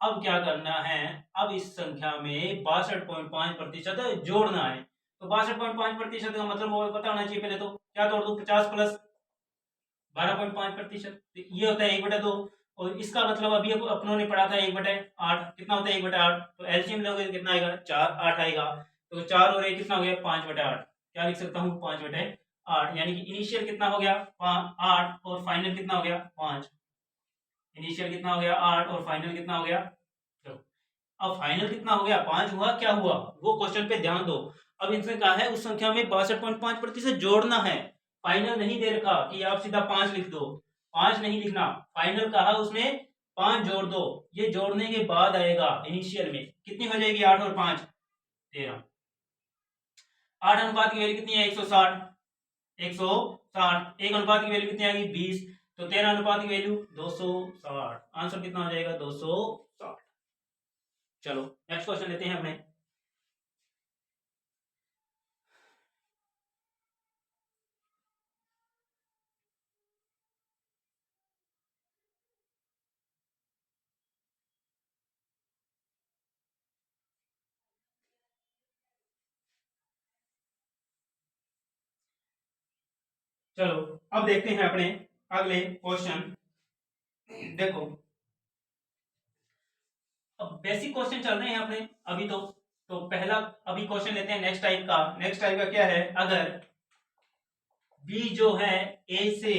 अब क्या करना है, अब इस संख्या में 62.5% जोड़ना है। तो 62.5% का मतलब वो पता होना चाहिए पहले। तो क्या तोड़ दो? 50 + 12.5%, ये होता है 1/2। और इसका मतलब अभी अपनों ने पढ़ा था 1/8, कितना होता है 1/8? तो एलसीएम लोगे तो कितना आएगा? 4 8 आएगा। तो 4 और 1 कितना हो गया? 5/8। क्या लिख सकता हूँ? 5/8, यानी कि इनिशियल कितना हो गया? 8, और फाइनल कितना हो गया? 5। इनिशियल कितना हो गया? 8, और फाइनल कितना हो गया? चलो अब फाइनल कितना हो गया? 5 हुआ। क्या हुआ वो क्वेश्चन पे ध्यान दो। अब इसने कहा है उस संख्या में 62.5% जोड़ना है, फाइनल नहीं दे रखा कि आप सीधा 5 लिख दो। 5 नहीं लिखना, फाइनल कहा उसने 5 जोड़ दो। ये जोड़ने के बाद आएगा इनिशियल में कितनी हो जाएगी? 8 और 5 13। 8 अनुपात की वैल्यू कितनी है? 160। 160 एक अनुपात की वैल्यू कितनी आ गई? 20। तो 13 अनुपात की वैल्यू 260। आंसर कितना हो जाएगा? 260। चलो नेक्स्ट क्वेश्चन लेते हैं अपने। चलो अब देखते हैं अपने अगले क्वेश्चन। देखो अब बेसिक क्वेश्चन चल रहे हैं अपने अभी तो पहला अभी क्वेश्चन लेते हैं नेक्स्ट टाइप का। नेक्स्ट टाइप का क्या है, अगर बी जो है ए से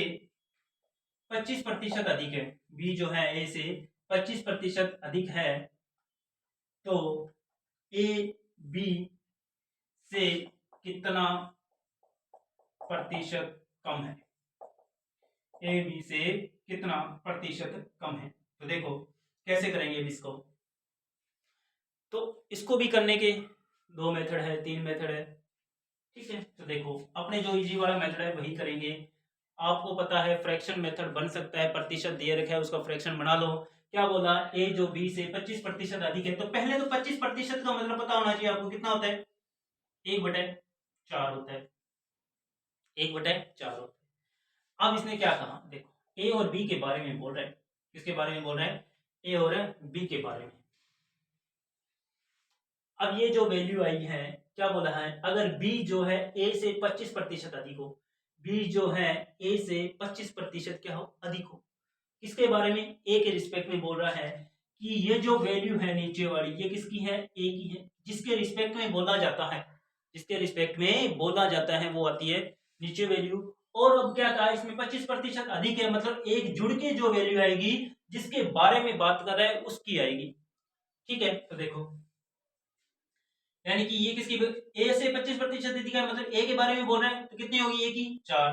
25% अधिक है, बी जो है ए से 25% अधिक है, तो ए बी से कितना प्रतिशत कम है, ए बी से कितना प्रतिशत कम है। तो देखो कैसे करेंगे अभी इसको। तो इसको भी करने के दो मेथड है, तीन मेथड है, ठीक है। तो देखो अपने जो इजी वाला मेथड है वही करेंगे। आपको पता है फ्रैक्शन मेथड बन सकता है, प्रतिशत दिए रखा है उसका फ्रैक्शन बना लो। क्या बोला, ए जो बी से 25% अधिक है, तो पहले तो 25% का मतलब पता होना चाहिए आपको कितना होता है, 1/4 होता है, 1/4 होता है। अब इसने क्या कहा, देखो ए और बी के बारे में बोल रहा है। किसके बारे में बोल रहा है, ए और बी के बारे में। अब ये जो वैल्यू आई है, क्या बोला है, अगर बी जो है ए से 25% अधिक हो, बी जो है ए से 25% क्या हो, अधिक हो। किसके बारे में, ए के रिस्पेक्ट में बोल रहा है कि ये जो वैल्यू है नीचे वाली, ये किसकी है, ए की है। जिसके रिस्पेक्ट में बोला जाता है, जिसके रिस्पेक्ट में बोला जाता है वो आती है नीचे वैल्यू। और अब क्या कहा, इसमें 25% अधिक है, मतलब एक जुड़ के जो वैल्यू आएगी जिसके बारे में बात कर रहा है उसकी आएगी, ठीक है। तो देखो यानी कि ये किसकी, ए से 25% अधिक है, मतलब ए के बारे में बोल रहे हैं, तो कितनी होगी, ए की 4।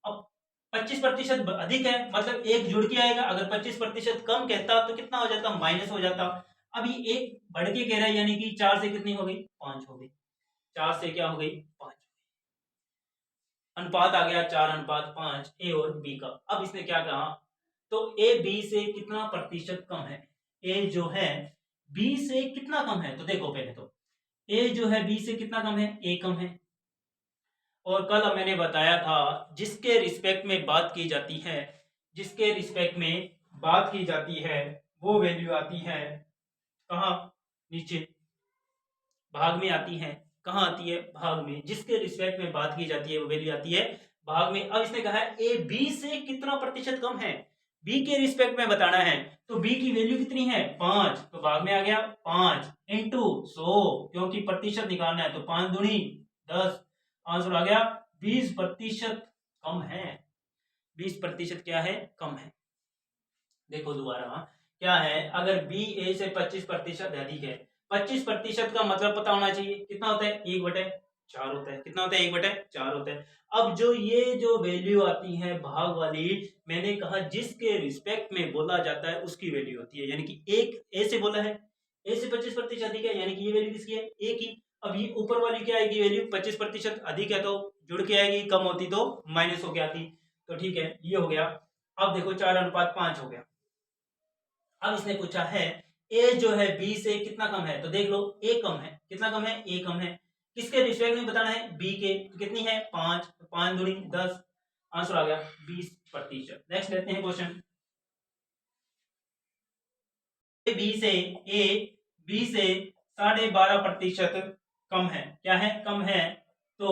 अब 25% अधिक है, मतलब एक जुड़ के आएगा। अगर 25% कम कहता तो कितना हो जाता, माइनस हो जाता। अभी एक बढ़ के कह रहा है, यानी कि 4 से कितनी हो गई, 5 हो गई। 4 से क्या हो गई, 5। अनुपात आ गया 4:5 ए और बी का। अब इसने क्या कहा, तो ए बी से कितना प्रतिशत कम है, ए जो है बी से कितना कम है। तो देखो पहले तो ए जो है बी से कितना कम है, ए कम है। और कल मैंने बताया था जिसके रिस्पेक्ट में बात की जाती है, जिसके रिस्पेक्ट में बात की जाती है वो वैल्यू आती है कहाँ, नीचे भाग में आती है। कहाँ आती है, भाग में। जिसके रिस्पेक्ट में बात की जाती है वो वैल्यू आती है भाग में। अब इसने कहा है ए बी से कितना प्रतिशत कम है, बी के रिस्पेक्ट में बताना है। तो बी की वैल्यू कितनी है, 5, तो भाग में आ गया 5 इंटू 100, क्योंकि प्रतिशत निकालना है, तो 5 दूनी 10, आंसर आ गया 20% कम है। 20% क्या है, कम है। देखो दोबारा क्या है, अगर बी ए से 25% अधिक है, 25% का मतलब पता होना चाहिए कितना होता है, 1/4 होता है। कितना होता है, 1/4 होता है। अब जो ये जो वैल्यू आती है भाग वाली, मैंने कहा जिसके रिस्पेक्ट में बोला जाता है उसकी वैल्यू होती है। यानी कि एक ए से बोला है, ए से 25% अधिक है, यानी कि ये वैल्यू किसकी है, ए की। अब ये ऊपर वाली क्या आएगी वैल्यू, 25% अधिक है तो जुड़ के आएगी, कम होती तो माइनस होके आती। तो ठीक है, ये हो गया। अब देखो 4:5 हो गया। अब इसने पूछा है ए जो है बी से कितना कम है, तो देख लो ए कम है। कितना कम है, ए कम है। किसके रिस्पेक्ट में बताना है, बी के। तो कितनी है, 5, तो 5 दूनी 10, आंसर आ गया 20%। नेक्स्ट लेते हैं क्वेश्चन। बी से ए बी से 12.5% कम है। क्या है, कम है। तो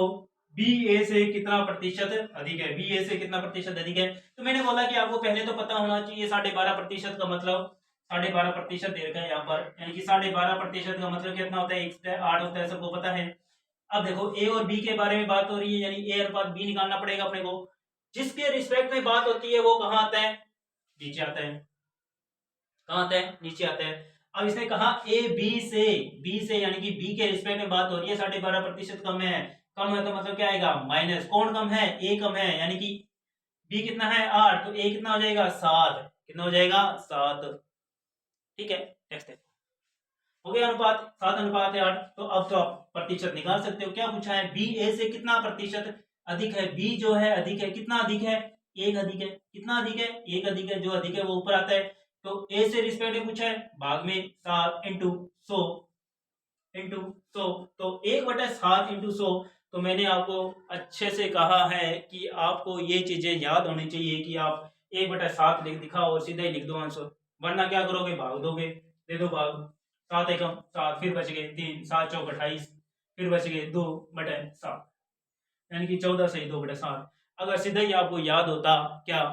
बी ए से कितना प्रतिशत अधिक है, बी ए से कितना प्रतिशत अधिक है। तो मैंने बोला कि आपको पहले तो पता होना चाहिए 12.5% का मतलब, 12.5% दे रखा है यहाँ पर, यानी कि 12.5% का मतलब कितना होता है, 1/8 होता है, सबको पता है। अब देखो ए और बी के बारे में बात हो रही है, यानी ए अनुपात बी निकालना पड़ेगा अपने को। जिसके रिस्पेक्ट में बात होती है वो कहाँ आता है, नीचे आता है। कहाँ आता है, नीचे आता है। अब इसने कहा ए बी से यानी कि बी के रिस्पेक्ट में बात हो रही है, 12.5% कम है। कम है तो मतलब क्या आएगा, माइनस। कौन कम है, ए कम है, यानी कि बी कितना है 8, तो ए कितना हो जाएगा 7। कितना हो जाएगा 7, ठीक है। नेक्स्ट है, हो गया अनुपात 7:8। तो अब तो आप प्रतिशत निकाल सकते हो। क्या पूछा है, बी ए से कितना प्रतिशत अधिक है, बी जो है अधिक है, कितना अधिक है, एक अधिक है। कितना अधिक है, एक अधिक है। जो अधिक है वो ऊपर आता है। तो ए से रिस्पेक्ट में पूछा है, भाग में 7 इंटू 100 इंटू 100, तो 1/7 इंटू 100। तो मैंने आपको अच्छे से कहा है कि आपको ये चीजें याद होनी चाहिए कि आप 1/7 लिख दिखाओ और सीधा ही लिख दो आंसर, वरना क्या करोगे, भाग दोगे। दे दो भाग, 7 एकम 7, फिर बच गए 3, 7 चौक 28, फिर बच गए 2/7, यानी कि 14 से 2/7। अगर सीधा ही आपको याद होता क्या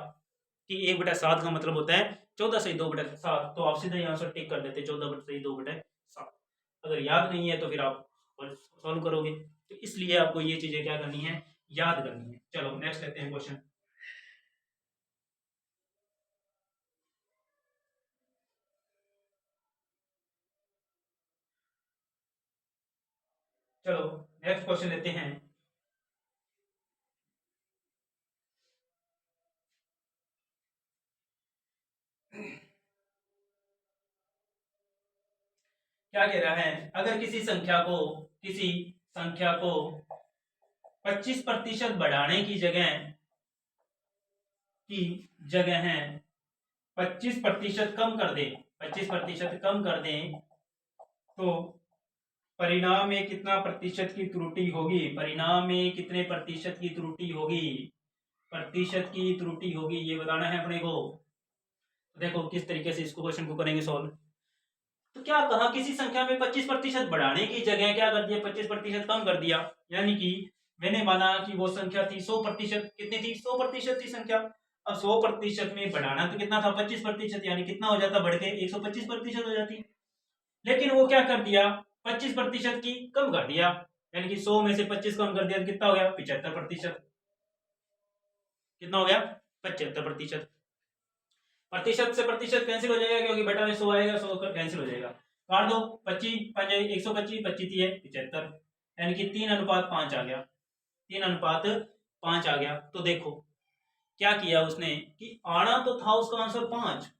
कि 1/7 का मतलब होता है 14 सही 2/7, तो आप सीधा ही आंसर टिक कर देते 14 सही 2/7। अगर याद नहीं है तो फिर आप सॉल्व करोगे, तो इसलिए आपको ये चीजें क्या करनी है, याद करनी है। चलो नेक्स्ट लेते हैं क्वेश्चन। चलो नेक्स्ट क्वेश्चन लेते हैं। क्या कह रहा है, अगर किसी संख्या को 25% बढ़ाने की जगह है 25% कम कर दे, 25% कम कर दें, तो परिणाम में कितना प्रतिशत की त्रुटि होगी, परिणाम में कितने प्रतिशत की त्रुटि होगी, प्रतिशत की त्रुटि होगी, ये बताना है अपने को। देखो किस तरीके से इसको क्वेश्चन को करेंगे सॉल्व। तो क्या कहा, किसी संख्या में 25% बढ़ाने की जगह क्या कर दिया, 25% कम कर दिया। यानी कि मैंने माना कि वो संख्या थी 100%, कितनी थी, 100% थी संख्या। अब 100% में बढ़ाना तो कितना था, 25%, यानी कितना हो जाता बढ़ के 125% हो जाती। लेकिन वो क्या कर दिया, 25% की कम कर दिया, यानी कि 100 में से 25 कम कर दिया तो कितना हो गया, 75%। कितना हो गया, 75%। प्रतिशत से प्रतिशत कैंसिल हो जाएगा, क्योंकि बटा में 100 आएगा, 100 कैंसिल हो जाएगा। काट दो, 25 5 125, 25 है 75, यानी कि 3:5 आ गया, 3:5 आ गया। तो देखो क्या किया उसने कि आना तो था उसका आंसर 5,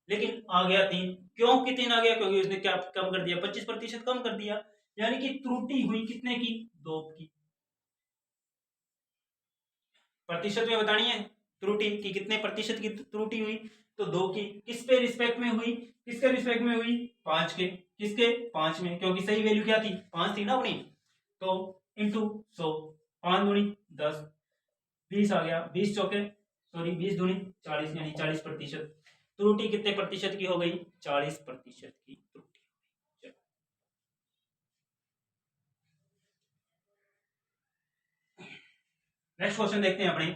लेकिन आ गया 3। क्यों कि 3 आ गया, क्योंकि उसने क्या कम कर दिया, 25% कम कर दिया। यानी कि त्रुटि हुई कितने की, 2 की। प्रतिशत में बतानी है त्रुटि कि कितने प्रतिशत की त्रुटि हुई, तो 2 की। किस पे रिस्पेक्ट में हुई, किसके रिस्पेक्ट में हुई, 5 के। किसके, 5 में, क्योंकि सही वैल्यू क्या थी, 5 थी ना अपनी। तो इंटू 100, 5 दूनी 10, 20 आ गया, 20 चौके सॉरी 20 दूनी 40, यानी 40%। त्रुटि कितने प्रतिशत की हो गई, 40% की त्रुटि। नेक्स्ट क्वेश्चन देखते हैं अपने।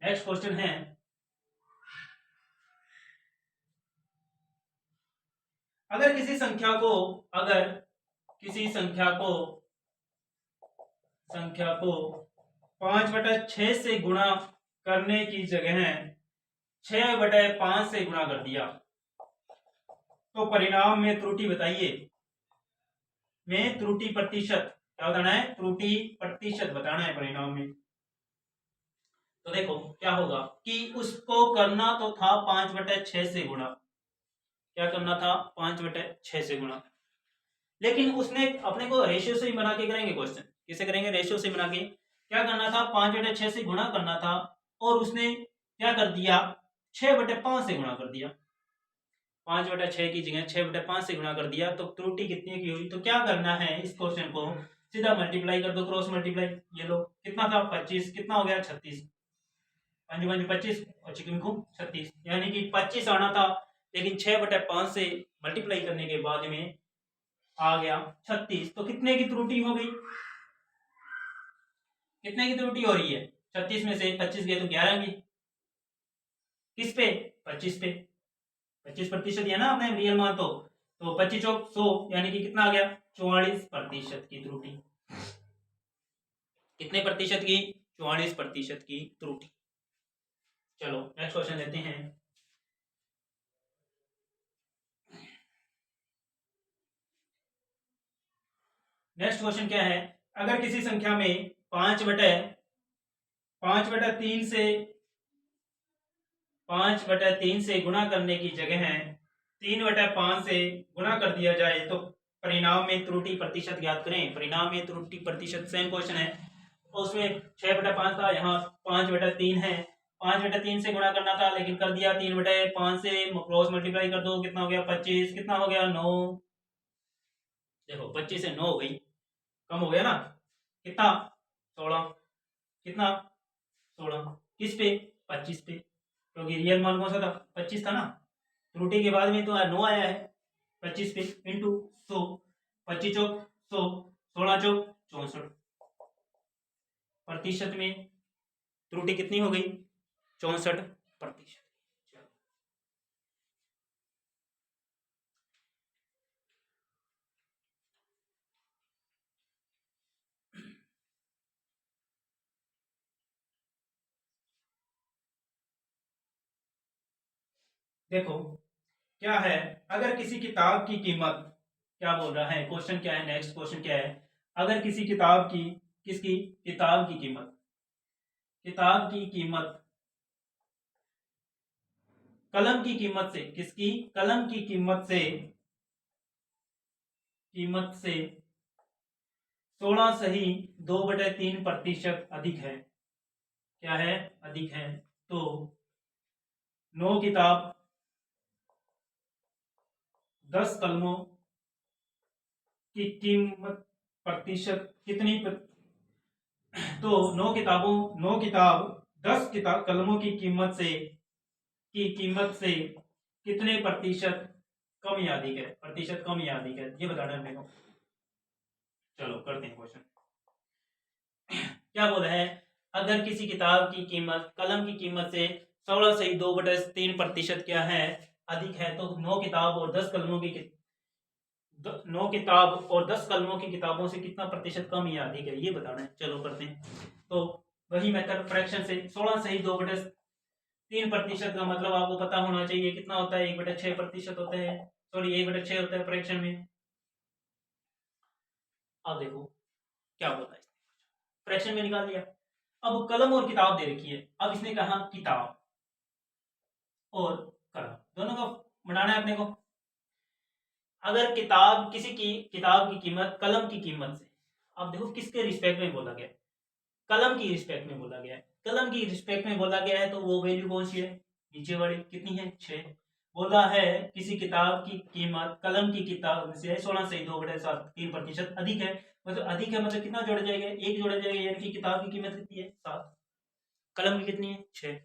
नेक्स्ट क्वेश्चन है, अगर किसी संख्या को अगर किसी संख्या को 5/6 से गुणा करने की जगह 6/5 से गुणा कर दिया, तो परिणाम में त्रुटि बताइए, में त्रुटि प्रतिशत क्या बताना है, त्रुटि प्रतिशत बताना है परिणाम में। तो देखो क्या होगा कि उसको करना तो था 5/6 से गुणा, क्या करना था, 5/6 से गुणा। लेकिन उसने अपने को रेशियो से ही बना के करेंगे क्वेश्चन, किसे करेंगे, रेशियो से बना के। क्या करना था, 5/6 से गुणा करना था, और उसने क्या कर दिया, 6/5 से गुणा कर दिया। 5/6 की जगह 6/5 से गुणा कर दिया, तो त्रुटि कितने की हुई। तो क्या करना है, इस क्वेश्चन को सीधा मल्टीप्लाई कर दो, क्रॉस मल्टीप्लाई। ये लो कितना था 25, कितना हो गया 36, 5 5 25 और चिकन को 36, यानी कि 25 आना था, लेकिन 6/5 से मल्टीप्लाई करने के बाद में आ गया 36। तो कितने की त्रुटि हो गई, कितने की त्रुटि हो रही है, 36 में से 25 गए तो 11 की। किस पे, 25 पे, 25% दिया ना आपने रियल मान। तो 25 चौक 100, यानी कि कितना आ गया, 44% की त्रुटि। कितने प्रतिशत की, 44% की त्रुटि। चलो नेक्स्ट क्वेश्चन लेते हैं। नेक्स्ट क्वेश्चन क्या है, अगर किसी संख्या में 5/3 से 5/3 से गुणा करने की जगह 3/5 से गुणा कर दिया जाए, तो परिणाम में त्रुटि प्रतिशत ज्ञात करें। परिणाम में त्रुटि प्रतिशत सेम क्वेश्चन है, उसमें 6/5 था, यहाँ 5/3 है। 5/3 से गुणा करना था, लेकिन कर दिया 3/5 से, क्रॉस मल्टीप्लाई कर दो, कितना हो गया 25, कितना हो गया 9। देखो 25 से 9 हो गई, कम हो गया ना, कितना 16, कितना 16, किस पे, 25 पे, क्योंकि रियल मान कौन सा था, 25 था ना। त्रुटि के बाद में तो 9 आया है, 25 पे इंटू 100, 25 चौक 100, 16 चौक 64, प्रतिशत में त्रुटि कितनी हो गई? 64%। देखो क्या है, अगर किसी किताब की कीमत, क्या बोल रहा है क्वेश्चन, क्या है नेक्स्ट क्वेश्चन क्या है, अगर किसी किताब की, किसकी, किताब की कीमत, किताब की कीमत कलम की कीमत से, किसकी, कलम की कीमत से 16.2/3% अधिक है, क्या है, अधिक है, तो नो किताब 10 कलमों की कीमत प्रतिशत कितनी तो नो किताब 10 किताब कलमों की कीमत से कितने प्रतिशत कम या अधिक है, प्रतिशत कम या अधिक है, ये बताना है अपने को। चलो करते हैं क्वेश्चन। क्या बोला है, अगर किसी किताब की कीमत कलम की कीमत से 16.2/3% क्या है, अधिक है, तो नो किताब और 10 कलमों की किताबों से कितना प्रतिशत कम या अधिक है, ये बताना है। चलो करते हैं। तो वही मेथड फ्रैक्शन से 16.2/3% का मतलब आपको पता होना चाहिए कितना होता है, 1/6% होता है, सॉरी 1/6 होता है फ्रैक्शन में। अब देखो क्या बोला है, फ्रैक्शन में निकाल लिया। अब कलम और किताब दे रखी है, अब इसने कहा किताब और कलम दोनों का बनाना है अपने को। अगर किताब की कीमत कलम की कीमत से, अब देखो किसके रिस्पेक्ट में बोला गया, कलम की रिस्पेक्ट में बोला गया है, कलम की रिस्पेक्ट में बोला गया है, तो वो वैल्यू कौन सी है, नीचे वाली कितनी है, 6। बोला है किसी किताब की कीमत कलम की किताब से 16.2/3% अधिक है, मतलब अधिक है मतलब कितना जोड़ा जाएगा, 1 जोड़ा जाएगा, यानी कि किताब की कीमत कितनी है, 7, कलम की कितनी है, 6।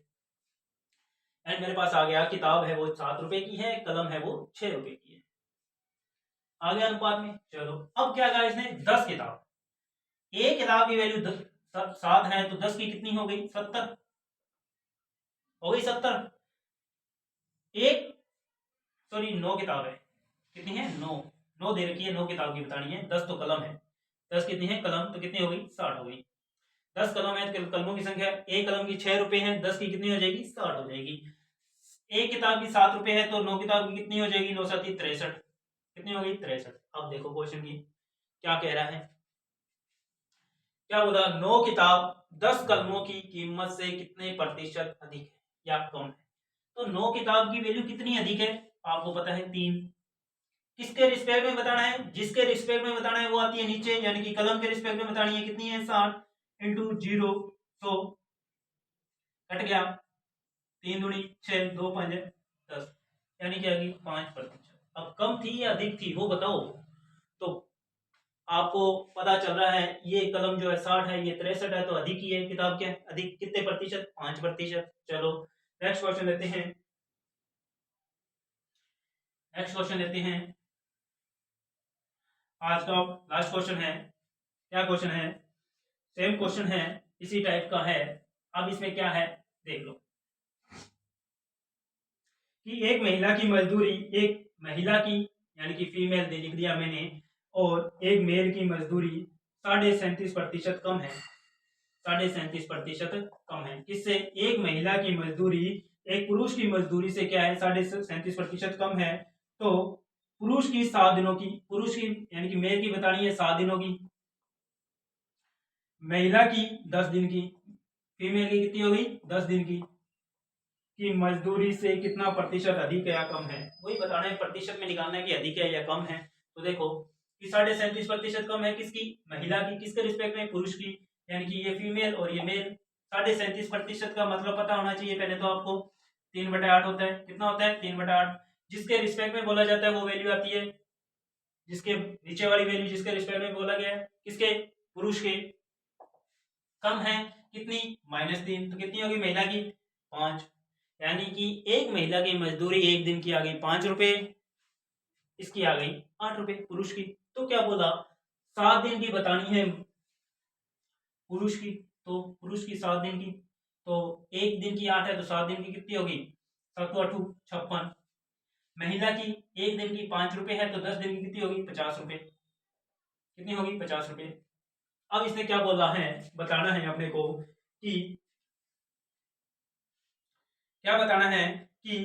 एंड मेरे पास आ गया किताब है वो 7 रुपए की है, कलम है वो 6 रुपए की है, आ गया अनुपात में। चलो अब क्या कहा इसने, 10 किताब, एक किताब की वैल्यू 7 है, तो 10 की कितनी हो गई, 70 हो गई, 70। एक, सॉरी 9 किताब है, कितनी है, 9, 9 दे रखी है, 9 किताब की बतानी है, 10 तो कलम है, 10 कितनी है कलम, तो कितनी हो गई, 60 हो गई। 10 कलम है तो कलमों की संख्या, एक कलम की 6 रुपए है, 10 की कितनी हो जाएगी, 60 हो जाएगी। एक किताब की 7 रुपए है, तो 9 किताब की कितनी हो जाएगी, 9×7=63, कितनी हो गई, 63। अब देखो क्वेश्चन की क्या कह रहा है, क्या बोला, 9 किताब 10 कलमों की कीमत से कितने प्रतिशत अधिक है या कम है, तो 9 किताब की वैल्यू कितनी अधिक है, आपको पता है 3। किसके रिस्पेक्ट में बताना है, जिसके रिस्पेक्ट में बताना है वो आती है नीचे, यानी कि कलम के रिस्पेक्ट में बतानी है, कितनी है, 60 इंटू 0 100, कट गया, 3×2=6, 2×5=10, यानी कि आ गई 5%। अब कम थी या अधिक थी वो बताओ। तो आपको पता चल रहा है ये कलम जो है 60 है, ये 63 है, तो अधिक ही है, किताब क्या है, अधिक कितने प्रतिशत, 5%। चलो नेक्स्ट क्वेश्चन लेते हैं, नेक्स्ट क्वेश्चन लेते हैं, आज का लास्ट क्वेश्चन है। क्या क्वेश्चन है, सेम क्वेश्चन है, इसी टाइप का है। अब इसमें क्या है देख लो, कि एक महिला की मजदूरी, एक महिला की यानी कि फीमेल दे लिख दिया मैंने, और एक मेल की मजदूरी 37.5% कम है, 37.5% कम है, किससे, एक महिला की मजदूरी एक पुरुष की मजदूरी से क्या है, 37.5% कम है, तो पुरुष की 7 दिनों की, पुरुष की यानी कि मेल की बतानी है 7 दिनों की, महिला की 10 दिन की, फीमेल की कितनी होगी, 10 दिन की मजदूरी से कितना प्रतिशत अधिक है या कम है, वही बताना है, प्रतिशत में निकालना है कि अधिक है या कम है। तो देखो कि 37.5% कम है, किसकी, महिला की, किसके रिस्पेक्ट में, पुरुष की, यानी कि ये फीमेल और ये मेल। 37.5% का मतलब पता होना चाहिए पहले तो आपको, 3/8 होता है, कितना होता है, 3/8। जिसके रिस्पेक्ट में बोला जाता है वो वैल्यू आती है, जिसके नीचे वाली वैल्यू जिसके रिस्पेक्ट में बोला गया है, किसके, पुरुष के, कम है कितनी, -3, तो कितनी होगी महिला की, 5, यानी कि एक महिला की मजदूरी एक दिन की आ गई 5 रुपए, इसकी आ गई 8 रुपए पुरुष की। तो क्या बोला, 7 दिन की बतानी है पुरुष की, तो पुरुष की 7 दिन की, तो एक दिन की 8 है तो 7 दिन की कितनी होगी, 7 8 56। महिला की एक दिन की 5 रुपए है तो 10 दिन की कितनी होगी, 50 रुपए। कितनी होगी, 50 रुपए। अब इसने क्या बोला है, बताना है अपने को कि क्या बताना है कि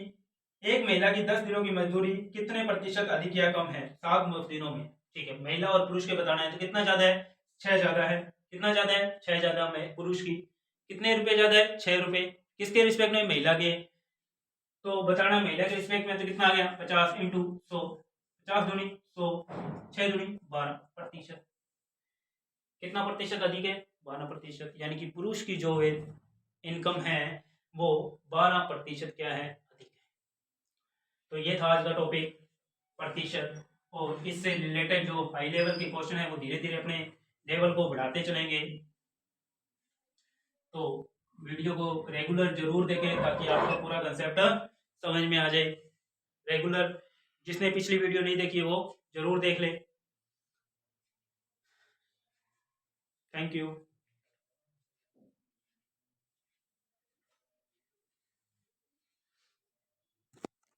एक महिला की 10 दिनों की मजदूरी कितने प्रतिशत अधिक या कम है 7 दिनों में। ठीक है, महिला और पुरुष के बताना है, तो कितना ज्यादा है, 6 ज्यादा है। कितना ज्यादा है, 6 ज्यादा में पुरुष की। कितने रुपए ज्यादा है, 6 रुपए। किसके रिस्पेक्ट में, महिला के। तो बताना महिला के रिस्पेक्ट में, तो कितना आ गया, 50 इंटू 100, 50 दूनी 100, 6 दूनी 12%। कितना प्रतिशत अधिक है, 12%। यानी कि पुरुष की जो इनकम है वो 12% क्या है, अधिक है। तो ये था आज का टॉपिक, प्रतिशत। और इससे रिलेटेड जो हाई लेवल के क्वेश्चन है वो धीरे धीरे अपने लेवल को बढ़ाते चलेंगे। तो वीडियो को रेगुलर जरूर देखें ताकि आपको पूरा कंसेप्ट समझ में आ जाए। रेगुलर, जिसने पिछली वीडियो नहीं देखी वो जरूर देख ले। Thank you.